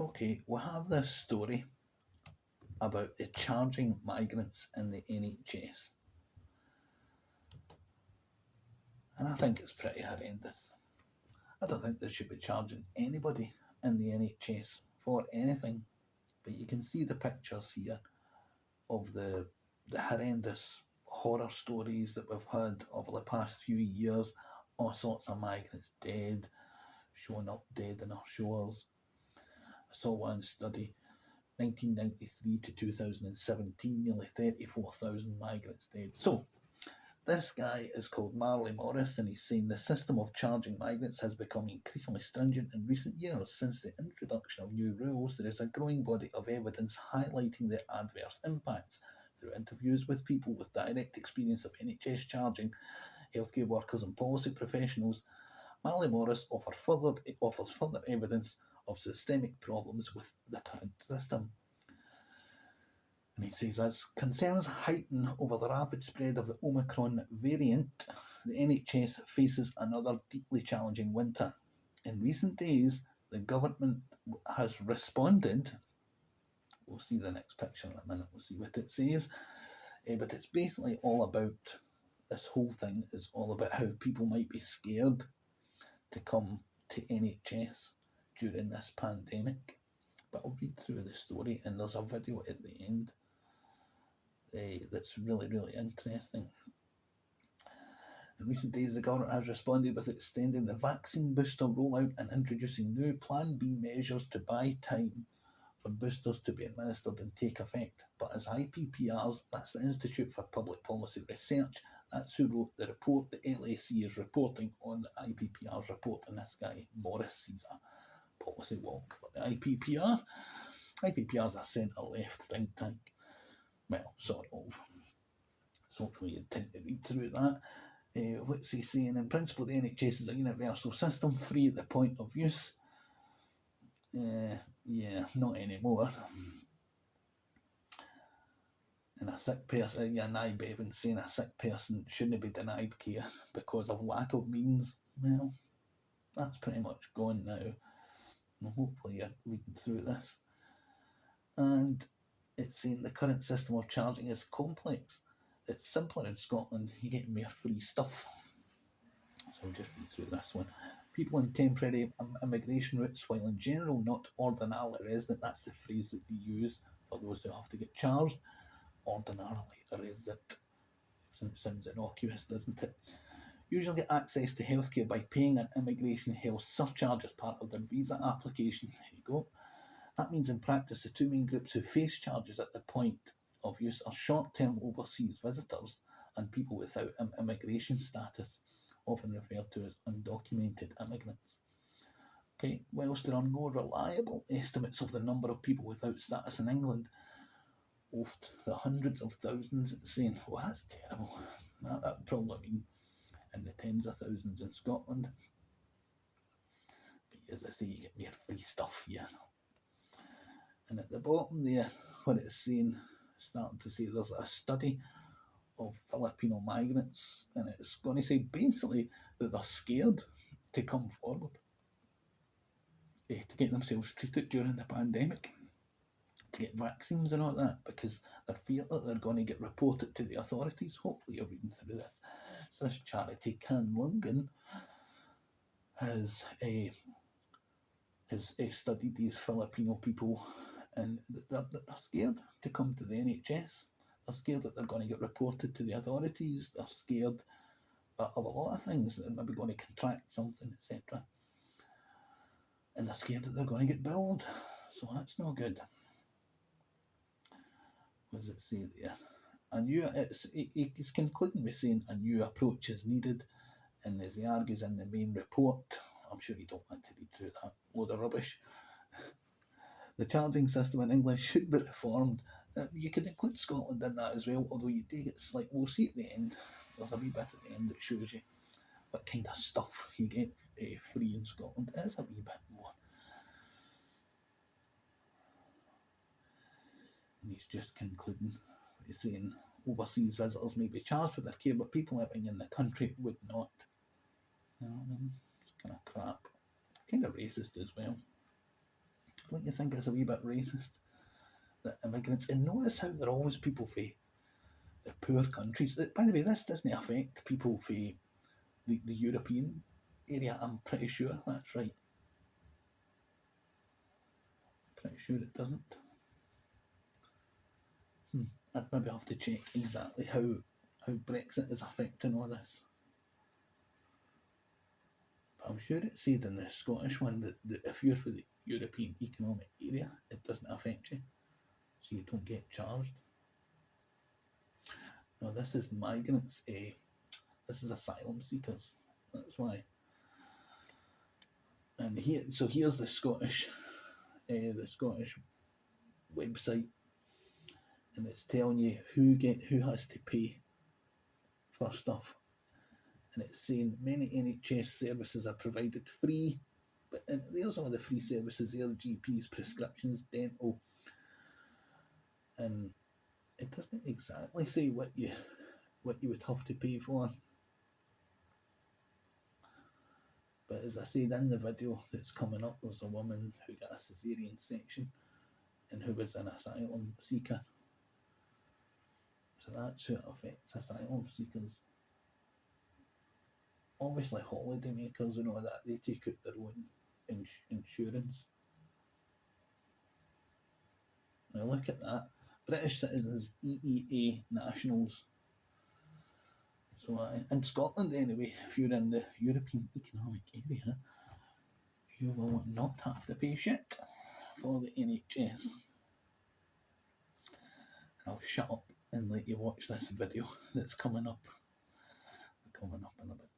Okay, we have this story about the charging migrants in the NHS, and I think it's pretty horrendous. I don't think they should be charging anybody in the NHS for anything, but you can see the pictures here of the horrendous horror stories that we've had over the past few years. All sorts of migrants dead, showing up dead in our shores. I saw one study 1993 to 2017, nearly 34,000 migrants dead. So, this guy is called Marley Morris, and he's saying the system of charging migrants has become increasingly stringent in recent years. Since the introduction of new rules, there is a growing body of evidence highlighting their adverse impacts. Through interviews with people with direct experience of NHS charging, healthcare workers, and policy professionals, Marley Morris offers further evidence of systemic problems with the current system. And he says, as concerns heighten over the rapid spread of the Omicron variant, the NHS faces another deeply challenging winter. In recent days, the government has responded. We'll see the next picture in a minute, we'll see what it says. But it's basically all about this whole thing is all about how people might be scared to come to NHS during this pandemic. But I'll read through the story, and there's a video at the end that's really, really interesting. In recent days, the government has responded with extending the vaccine booster rollout and introducing new Plan B measures to buy time for boosters to be administered and take effect. But as IPPRs, that's the Institute for Public Policy Research, that's who wrote the report. The LAC is reporting on the IPPR's report, and this guy, Morris, he's a policy wonk for the IPPR. IPPR is a centre-left think tank. Well, sort of. So hopefully you tend to read through that. What's he saying? In principle, the NHS is a universal system, free at the point of use. Yeah, not anymore. And a sick person, yeah, Nye Bevan saying a sick person shouldn't be denied care because of lack of means. Well, that's pretty much gone now. And hopefully you're reading through this. And it's saying the current system of charging is complex. It's simpler in Scotland. You get more free stuff. So I'll just read through this one. People on temporary immigration routes, while in general not ordinarily resident, that's the phrase that they use for those who have to get charged. Ordinarily resident. It sounds innocuous, doesn't it? Usually get access to healthcare by paying an immigration health surcharge as part of their visa application. There you go. That means in practice the two main groups who face charges at the point of use are short-term overseas visitors and people without immigration status, often referred to as undocumented immigrants. Okay, whilst there are no reliable estimates of the number of people without status in England, oft the hundreds of thousands, it's saying, well, that's terrible. That would probably mean in the tens of thousands in Scotland. But as I say, you get more free stuff here. And at the bottom there, what it's saying, it's starting to say there's a study of Filipino migrants, and it's going to say basically that they're scared to come forward to get themselves treated during the pandemic, to get vaccines and all that, because they fear that they're going to get reported to the authorities. Hopefully you're reading through this. So this charity, Can Lungan, has studied these Filipino people, and they're scared to come to the NHS. They're scared that they're going to get reported to the authorities. They're scared of a lot of things. They're maybe going to contract something, etc. And they're scared that they're going to get billed. So that's no good. What does it say there? He's concluding with saying a new approach is needed, and as he argues in the main report, I'm sure you don't want to read through that load of rubbish. The charging system in England should be reformed. You can include Scotland in that as well, although you do get slight. We'll see at the end. There's a wee bit at the end that shows you what kind of stuff you get free in Scotland. It is a wee bit more. And he's just concluding. He's saying overseas visitors may be charged for their care, but people living in the country would not. You know what I mean? It's kind of crap. Kind of racist as well. Don't you think it's a wee bit racist that immigrants, and notice how they're always people from the poor countries. By the way, this doesn't affect people from the European area, I'm pretty sure that's right. I'm pretty sure it doesn't. I'd maybe have to check exactly how Brexit is affecting all this. But I'm sure it said in the Scottish one that if you're for the European Economic Area, it doesn't affect you, so you don't get charged. No, this is migrants. This is asylum seekers. That's why. And here's the Scottish website, and it's telling you who has to pay for stuff, and it's saying many NHS services are provided free, but and there's all the free services there: GPs, prescriptions, dental, and it doesn't exactly say what you would have to pay for. But as I said in the video that's coming up, there's a woman who got a caesarean section and who was an asylum seeker. So that's who it affects, asylum seekers. Obviously holiday makers and all that, they take out their own insurance. Now look at that. British citizens, EEA nationals. So in Scotland anyway, if you're in the European Economic Area, you will not have to pay shit for the NHS. And I'll shut up and let you watch this video that's coming up in a bit.